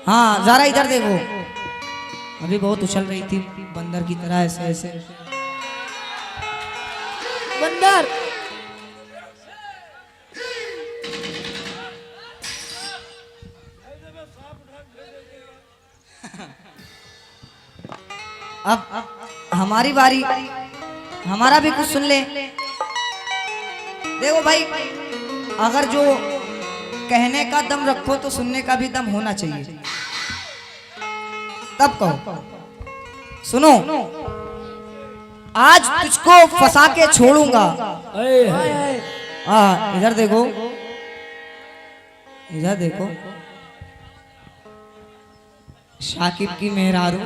हाँ जरा इधर देखो, अभी बहुत उछल रही थी बंदर की तरह ऐसे ऐसे। बंदर अब हमारी बारी, हमारा भी कुछ सुन ले। देखो भाई, अगर जो कहने का दम रखो तो सुनने का भी दम होना चाहिए, तब कहो। सुनो, आज तुझको फंसा के छोड़ूंगा। इधर देखो, इधर देखो, शाकिब की मेहरारू।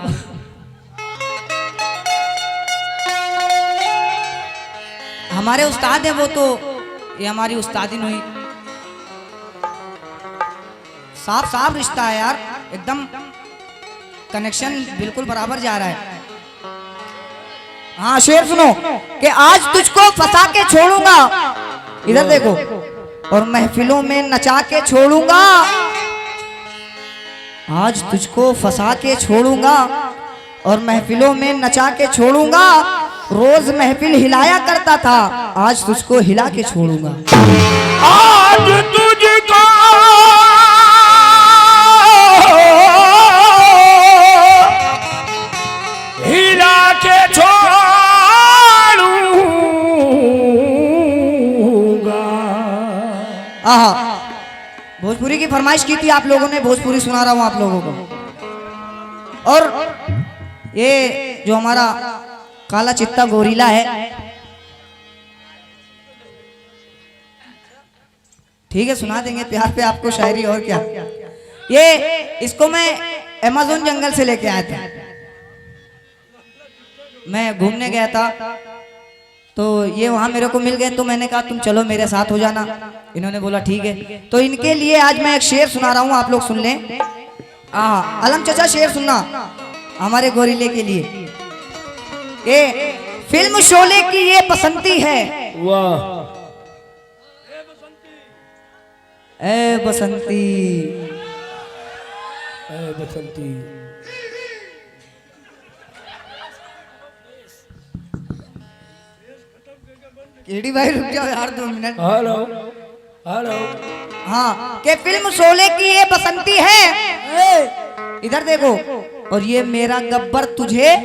हमारे उस्ताद है वो, तो ये हमारी उस्तादी नहीं। साफ साफ रिश्ता है यार, एकदम कनेक्शन बिल्कुल बराबर जा रहा है। हाँ शेर सुनो कि आज तुझको फंसा के छोड़ूंगा, इधर देखो, और महफिलों में नचा के छोड़ूंगा। आज तुझको फंसा के छोड़ूंगा और महफिलों में नचा के छोड़ूंगा। रोज महफिल हिलाया करता था, आज तुझको हिला के छोड़ूंगा। आज तुझको हिला के छोड़ूंगा। आहा, भोजपुरी की फरमाइश की थी आप लोगों ने, भोजपुरी सुना रहा हूं आप लोगों को। और ये जो हमारा काला चित्ता गोरीला है, ठीक है सुना देंगे प्यार पे आपको शायरी। और क्या, ये इसको मैं अमेज़न जंगल से लेके आया था। मैं घूमने गया था तो ये वहां मेरे को मिल गए, तो मैंने कहा तुम चलो मेरे साथ हो जाना। इन्होंने बोला ठीक है, तो इनके लिए आज मैं एक शेर सुना रहा हूं, आप लोग सुन लें। अलम चाचा शेर सुनना हमारे गोरीले के लिए। ये फिल्म शोले की ये बसंती है। वाह, ए बसंती, ए बसंती। केडी भाई रुक जाओ यार 2 मिनट। Hello hello. हाँ, के फिल्म शोले की ये बसंती है, इधर देखो, और ये मेरा गब्बर तुझे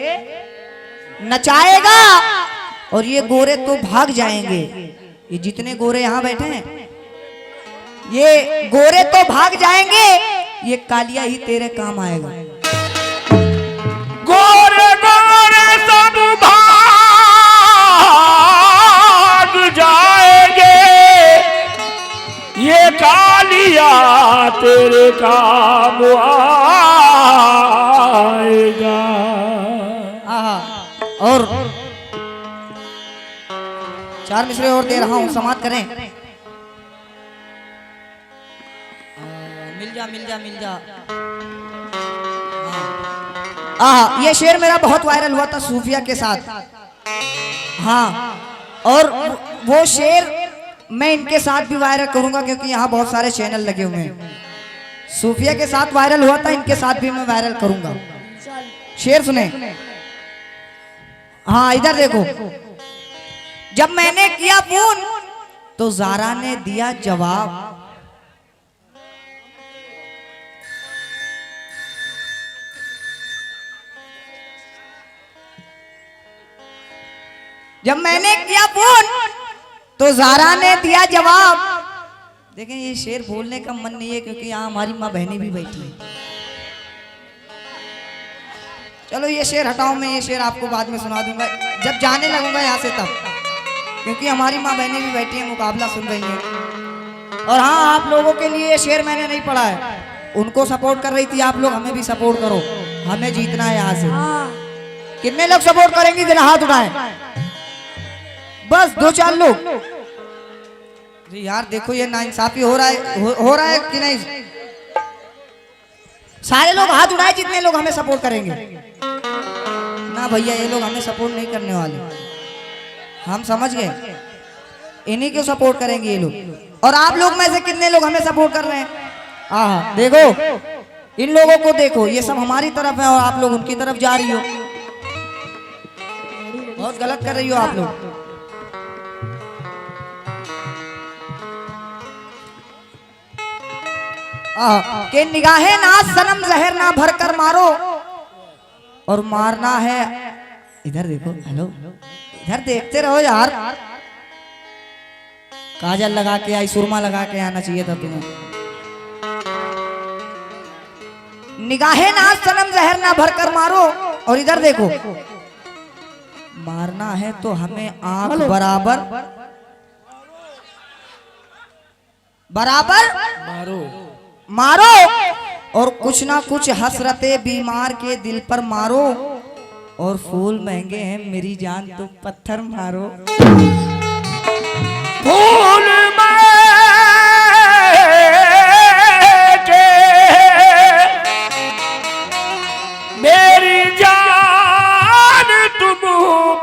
नचाएगा और ये गोरे तो भाग जाएंगे। ये जितने गोरे यहाँ बैठे हैं, ये गोरे तो भाग जाएंगे, ये कालिया ही तेरे काम आएगा। गोरे गोरे सब भाग जाएंगे, ये कालिया तेरे काम आएगा। और 4 मिसरे और दे रहा हूं, समाप्त करें। मिल जा मिल जा मिल जा। ये शेर मेरा बहुत वायरल हुआ था सूफिया के साथ। हाँ, और वो शेर मैं इनके साथ भी वायरल करूंगा, क्योंकि यहाँ बहुत सारे चैनल लगे हुए हैं। सूफिया के साथ वायरल हुआ था, इनके साथ भी मैं वायरल करूंगा। शेर सुने। हाँ इधर देखो, जब मैंने किया फोन तो ज़ारा ने दिया जवाब। जब मैंने किया फोन तो ज़ारा ने दिया जवाब। देखें ये शेर बोलने का मन नहीं है, क्योंकि यहाँ हमारी माँ बहनी भी बैठी है। चलो ये शेर हटाओ, मैं ये शेर आपको बाद में सुना दूंगा जब जाने लगूंगा यहाँ से तब, क्योंकि हमारी माँ बहनें भी बैठी हैं, मुकाबला सुन रही हैं। और हाँ, आप लोगों के लिए ये शेर मैंने नहीं पढ़ा है, उनको सपोर्ट कर रही थी आप लोग, हमें भी सपोर्ट करो, हमें जीतना है यहाँ से। कितने लोग सपोर्ट करेंगे जरा हाथ उठाएं, बस 2-4 लोग। जी यार देखो ये नाइंसाफी हो रहा है, हो रहा है कि नहीं? सारे लोग हाथ उठाए जितने लोग हमें सपोर्ट करेंगे। ना भैया, ये लोग हमें सपोर्ट नहीं करने वाले, हम समझ गए। इन्हीं को सपोर्ट करेंगे ये लोग। और आप लोग में से कितने लोग हमें सपोर्ट कर रहे हैं? देखो इन लोगों को देखो, ये सब हमारी तरफ है और आप लोग उनकी तरफ जा रही हो। बहुत गलत कर रही हो आप लोग। के निगाहें ना सनम जहर ना भर कर मारो, और मारना है। इधर देखो, हेलो, इधर देखते रहो यार। काजल लगा के आई, सुरमा लगा के आना चाहिए था तुम्हें। निगाहें ना सनम जहर ना भर कर मारो, और इधर देखो, मारना है तो हमें आंख बराबर बराबर मारो मारो, और कुछ ना कुछ हसरते बीमार के दिल पर मारो, और फूल महंगे हैं मेरी जान तो पत्थर मारो। फूल के मेरी जान तुम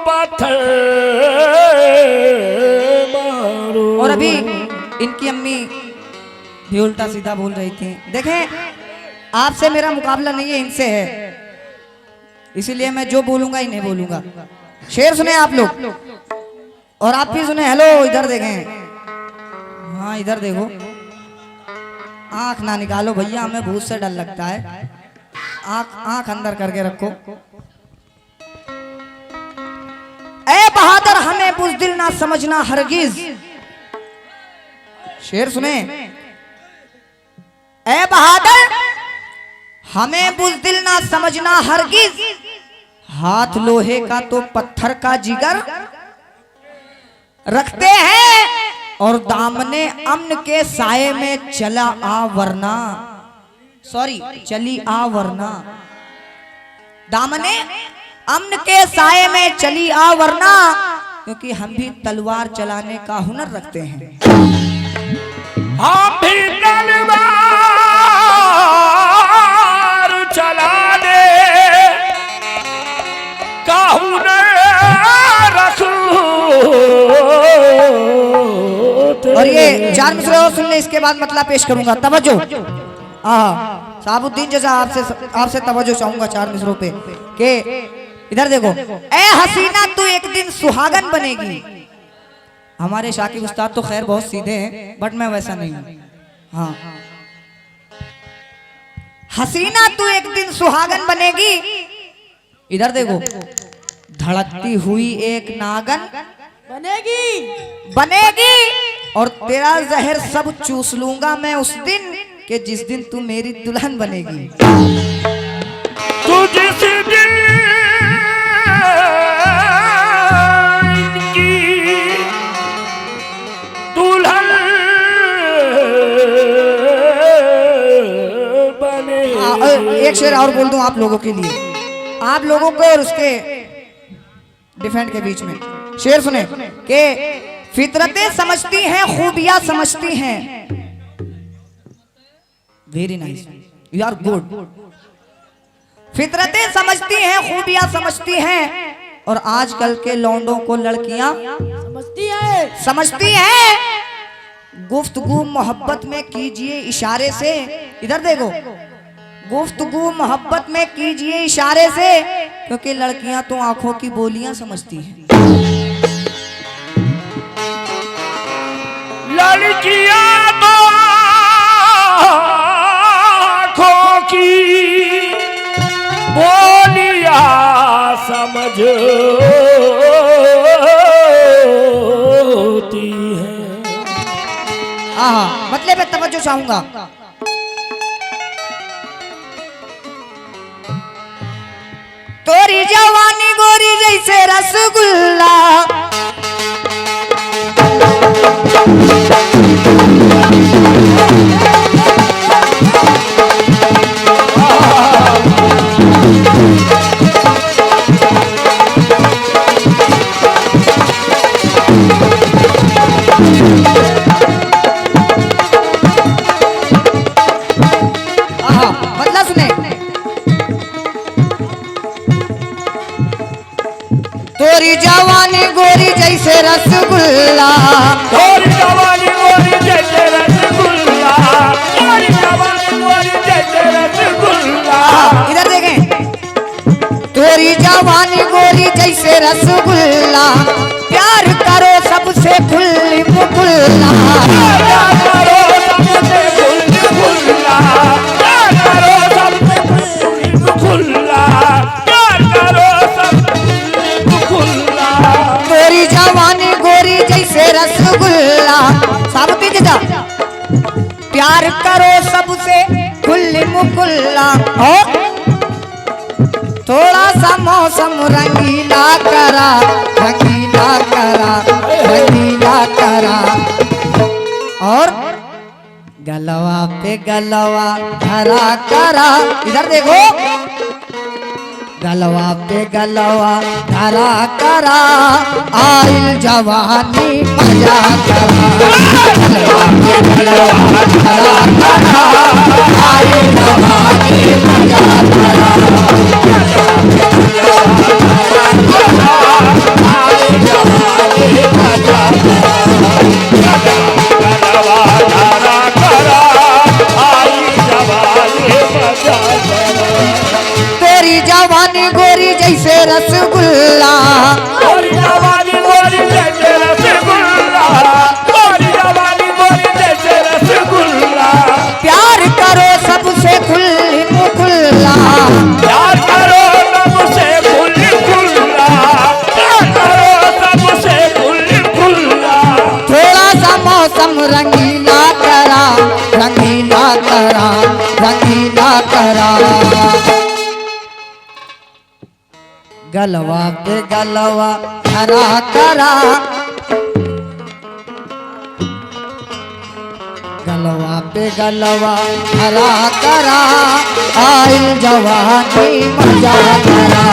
पत्थर मारो। और अभी इनकी अम्मी भी उल्टा सीधा बोल रही थी। देखें, आपसे मेरा मुकाबला नहीं है, इनसे है, इसीलिए मैं जो बोलूंगा ही नहीं बोलूंगा। शेर सुने आप लोग, और आप भी सुने। हेलो, इधर देखें, हाँ इधर देखो। आंख ना निकालो भैया, हमें भूत से डर लगता है। आंख अंदर करके रखो। ए बहादुर, हमें बुज़दिल ना समझना हरगिज। शेर सुने। ए बहादुर, हमें बुज़दिल ना समझना हरगिज, हाथ लोहे का तो पत्थर का जिगर रखते हैं, और दामने अमन के साये में चला आ वरना, सॉरी चली आ वरना, दामने अमन के साये में चली आ वरना, क्योंकि हम भी तलवार चलाने का हुनर रखते हैं। हम भी तलवार चलाने का हुनर रखते। और ये चार मिसरे और सुन ले, इसके बाद मतलब पेश करूंगा। तवज्जो, साबुद्दीन जैसा आपसे तवज्जो चाहूंगा चार मिसरों पे। के इधर देखो। ए हसीना, तू एक दिन सुहागन बनेगी। हमारे शाकिब उस्ताद तो खैर बहुत सीधे हैं, बट मैं वैसा नहीं हूं। हाँ, हसीना तू एक दिन सुहागन बनेगी। इधर देखो, धड़कती हुई एक नागन बनेगी, और तेरा जहर सब चूस लूंगा मैं उस दिन, कि जिस दिन तू मेरी दुल्हन बनेगी। तू जिस दिन की दुल्हन बने। एक शेर और बोल दूं आप लोगों के लिए, आप लोगों को और उसके डिफेंड के बीच में। शेर सुने कि फितरतें समझती हैं, खूबियां समझती हैं। Very nice, you are good. फितरतें समझती हैं, खूबियां समझती हैं, और आजकल के लौंडों को लड़कियां समझती हैं। गुफ्तगू मोहब्बत में कीजिए इशारे से। इधर देखो, गुफ्तगू मोहब्बत में कीजिए इशारे से, क्योंकि लड़कियां तो आंखों की बोलियां समझती हैं। लड़कियां तो आंखों की बोलियां समझती हैं। मतलब मैं तवज्जो चाहूंगा। तोरी जवानी गोरी जैसे रसगुल्ला, मतलब सुने। तोरी जवानी गोरी जैसे रसगुल्ला, तोरी जवानी गोरी जैसे रसगुल्ला, तोरी जवानी गोरी जैसे रसगुल्ला। जवानी गोरी जैसे रसगुल्ला, प्यार करो सबसे खुली मुकुल्ला। प्यार करो सबसे खुल्ला, प्यार करो सबसे खुल्ला, प्यार करो सबसे खुल्ला। गोरी जवानी गोरी जैसे रसगुल्ला, सब तेज जा। प्यार करो सबसे खुली मुकुल्ला, और थोड़ा सा मौसम रंगीला करा, रंगीला करा, रंगीला करा। और गलवा पे गलवा धरा करा, इधर देखो, गलवा पे गलवा धरा करा, आइल जवानी मजा करा। गलवा पे गलवा धरा करा, आइल जवानी मजा करा। तेरी जवानी गोरी जैसे रसगुल्ला, गोरी जवानी गोरी जैसे रसगुल्ला, गोरी जवानी गोरी जैसे रसगुल्ला। प्यार करो सबसे खुली मुकुल्ला, प्यार करो सबसे खुली खुल्ला, प्यार करो सबसे खुली खुल्ला। थोड़ा सा मौसम रंगीला करा, रंगीला करा, रंगीला करा। गलवा पे गलवा हरा करा, गलवा पे गलवा हरा करा, आइल जवानी मजा करा।